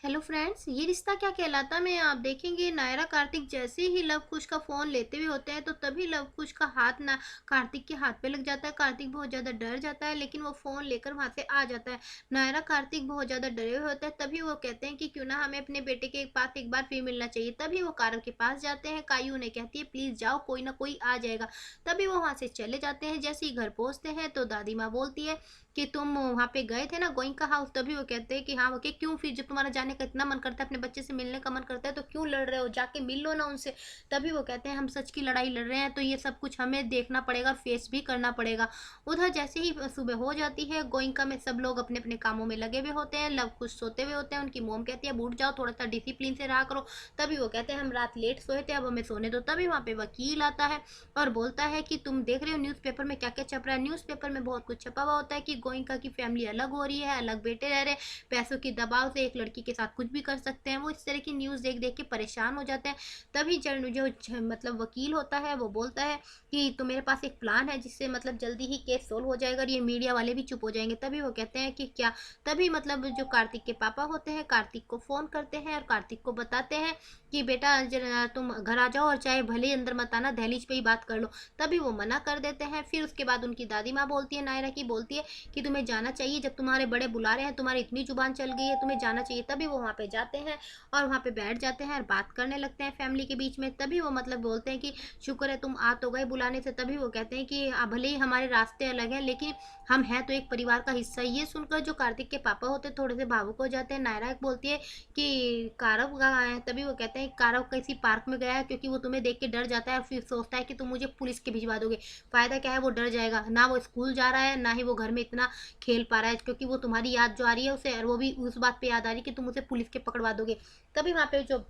Hello friends, ये रिश्ता क्या कहलाता में आप देखेंगे नायरा कार्तिक जैसे ही लव कुश का फोन लेते हुए होते हैं तो तभी लव कुश का हाथ ना कार्तिक के हाथ पे लग जाता है। कार्तिक बहुत ज्यादा डर जाता है लेकिन वो फोन लेकर वहां से आ जाता है। नायरा कार्तिक बहुत ज्यादा डरे हुए होते हैं, तभी वो कहते हैं कि क्यों ना हमें अपने बेटे के पास एक बार फिर मिलना चाहिए। तभी वो कारव के पास जाते हैं। कायू उन्हें कहती है प्लीज जाओ, कोई ना कोई आ जाएगा। तभी वो वहां से चले जाते हैं। जैसे ही घर पहुंचते हैं तो दादी माँ बोलती है कि तुम वहाँ पे गए थे ना गोइंका हाउस। तभी वो कहते हैं कि हाँ ओके, क्यों फिर जब तुम्हारा जाने का इतना मन करता है, अपने बच्चे से मिलने का मन करता है, तो क्यों लड़ रहे हो, जाके मिल लो ना उनसे। तभी वो कहते हैं हम सच की लड़ाई लड़ रहे हैं तो ये सब कुछ हमें देखना पड़ेगा, फेस भी करना पड़ेगा। उधर जैसे ही सुबह हो जाती है गोइंका में सब लोग अपने अपने कामों में लगे हुए होते हैं। लव कुछ सोते हुए होते हैं। उनकी मोम कहती है उठ जाओ, थोड़ा सा डिसिप्लिन से रहा करो। तभी वो कहते हैं हम रात लेट सोए थे, अब हमें सोने दो। तभी वहाँ पे वकील आता है और बोलता है कि तुम देख रहे हो न्यूज़पेपर में क्या क्या छप रहा है। न्यूज़पेपर में बहुत कुछ छपा हुआ होता है कि गोइंका की फैमिली अलग हो रही है, अलग बेटे रह रहे हैं, पैसों के दबाव से एक लड़की के साथ कुछ भी कर सकते हैं। वो इस तरह की न्यूज़ देख देख के परेशान हो जाते हैं। तभी मतलब वकील होता है वो बोलता है कि तो मेरे पास एक प्लान है जिससे मतलब जल्दी ही केस सोल्व हो जाएगा और ये मीडिया वाले भी चुप हो जाएंगे। तभी वो कहते हैं कि क्या। तभी मतलब जो कार्तिक के पापा होते हैं कार्तिक को फोन करते हैं और कार्तिक को बताते हैं कि बेटा जरा तुम घर आ जाओ और चाहे भले ही अंदर मत आना, दहलीज पे ही बात कर लो। तभी वो मना कर देते हैं। फिर उसके बाद उनकी दादी माँ बोलती है नायरा की, बोलती है कि तुम्हें जाना चाहिए, जब तुम्हारे बड़े बुला रहे हैं, तुम्हारी इतनी जुबान चल गई है, तुम्हें जाना चाहिए। तभी वो वहाँ पे जाते हैं और वहाँ पे बैठ जाते हैं और बात करने लगते हैं फैमिली के बीच में। तभी वो मतलब बोलते हैं कि शुक्र है तुम आ तो गए बुलाने से। तभी वो कहते हैं कि भले ही हमारे रास्ते अलग हैं लेकिन हम हैं तो एक परिवार का हिस्सा। ये सुनकर जो कार्तिक के पापा होते हैं थोड़े से भावुक हो जाते हैं। नायरा बोलती है कि कारव कहाँ है। तभी वो कहते हैं कारव किसी पार्क में गया है क्योंकि वो तुम्हें देख के डर जाता है और फिर सोचता है कि तुम मुझे पुलिस के भिजवा दोगे। फायदा क्या है, वो डर जाएगा ना, वो स्कूल जा रहा है ना ही वो घर में इतना खेल पा रहा है क्योंकि वो तुम्हारी याद जो आ रही है उसे, और वो भी उस बात पे याद आ रही है कि तुम उसे पुलिस के पकड़वा दोगे। तभी वहाँ पे जो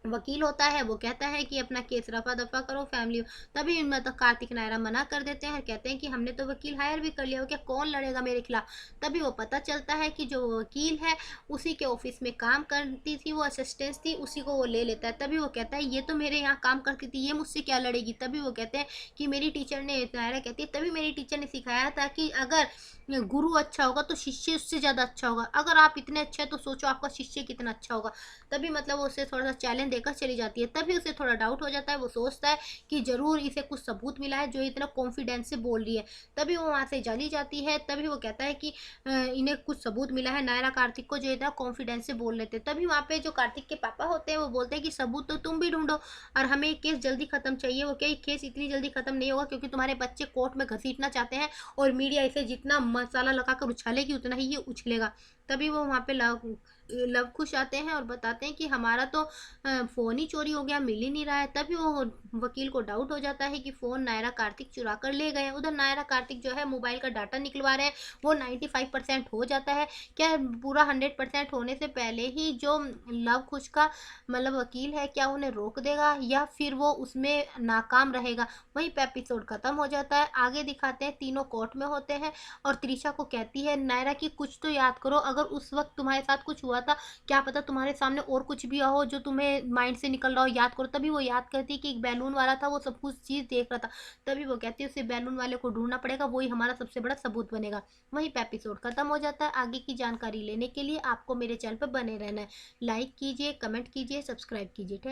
वकील होता है वो कहता है कि अपना केस रफा दफा करो फैमिली। तभी मतलब कार्तिक नायरा मना कर देते हैं और कहते हैं कि हमने तो वकील हायर भी कर लिया हो, क्या कौन लड़ेगा मेरे खिलाफ। तभी वो पता चलता है कि जो वकील है उसी के ऑफिस में काम करती थी, वो असिस्टेंट थी, उसी को वो ले लेता है। तभी वो कहता है ये तो मेरे यहाँ काम करती थी, ये मुझसे क्या लड़ेगी। तभी वो कहते हैं कि मेरी टीचर ने, नायरा कहती है तभी मेरी टीचर ने सिखाया था कि अगर गुरु अच्छा होगा तो शिष्य उससे ज़्यादा अच्छा होगा। अगर आप इतने अच्छे हैं तो सोचो आपका शिष्य कितना अच्छा होगा। तभी मतलब वो उसे थोड़ा सा चैलेंज देकर चली जाती है। तभी उसे थोड़ा डाउट हो जाता है। वो सोचता है कि जरूर इसे कुछ सबूत मिला है जो इतना कॉन्फिडेंस से बोल रही है। तभी वो वहाँ से चली जाती है। तभी वो कहता है कि इन्हें कुछ सबूत मिला है नायरा कार्तिक को जो इतना कॉन्फिडेंस से बोल लेते। तभी वहाँ पे जो कार्तिक के पापा होते हैं वो बोलते हैं कि सबूत तो तुम भी ढूंढो और हमें ये केस जल्दी खत्म चाहिए। वो क्या केस इतनी जल्दी खत्म नहीं होगा क्योंकि तुम्हारे बच्चे कोर्ट में घसीटना चाहते हैं और मीडिया इसे जितना मसाला लगाकर उछालेगी उतना ही ये उछलेगा। तभी वो वहाँ पे लव कुश आते हैं और बताते हैं कि हमारा तो फ़ोन ही चोरी हो गया, मिल ही नहीं रहा है। तभी वो वकील को डाउट हो जाता है कि फ़ोन नायरा कार्तिक चुरा कर ले गए हैं। उधर नायरा कार्तिक जो है मोबाइल का डाटा निकलवा रहे हैं, वो 95% हो जाता है। क्या पूरा 100% होने से पहले ही जो लव कुश का मतलब वकील है क्या उन्हें रोक देगा या फिर वो उसमें नाकाम रहेगा। वहीं पे एपिसोड खत्म हो जाता है। आगे दिखाते हैं तीनों कोर्ट में होते हैं और त्रिशा को कहती है नायरा की कुछ तो याद करो, अगर उस वक्त तुम्हारे साथ कुछ हुआ था, क्या पता तुम्हारे सामने और कुछ भी हो जो तुम्हें माइंड से निकल रहा हो, याद करो। तभी वो याद करती है कि एक बैलून वाला था, वो सब कुछ चीज़ देख रहा था। तभी वो कहती है उसे बैलून वाले को ढूंढना पड़ेगा, वही हमारा सबसे बड़ा सबूत बनेगा। वहीं पे एपिसोड खत्म हो जाता है। आगे की जानकारी लेने के लिए आपको मेरे चैनल पर बने रहना है। लाइक कीजिए, कमेंट कीजिए, सब्सक्राइब कीजिए। थैंक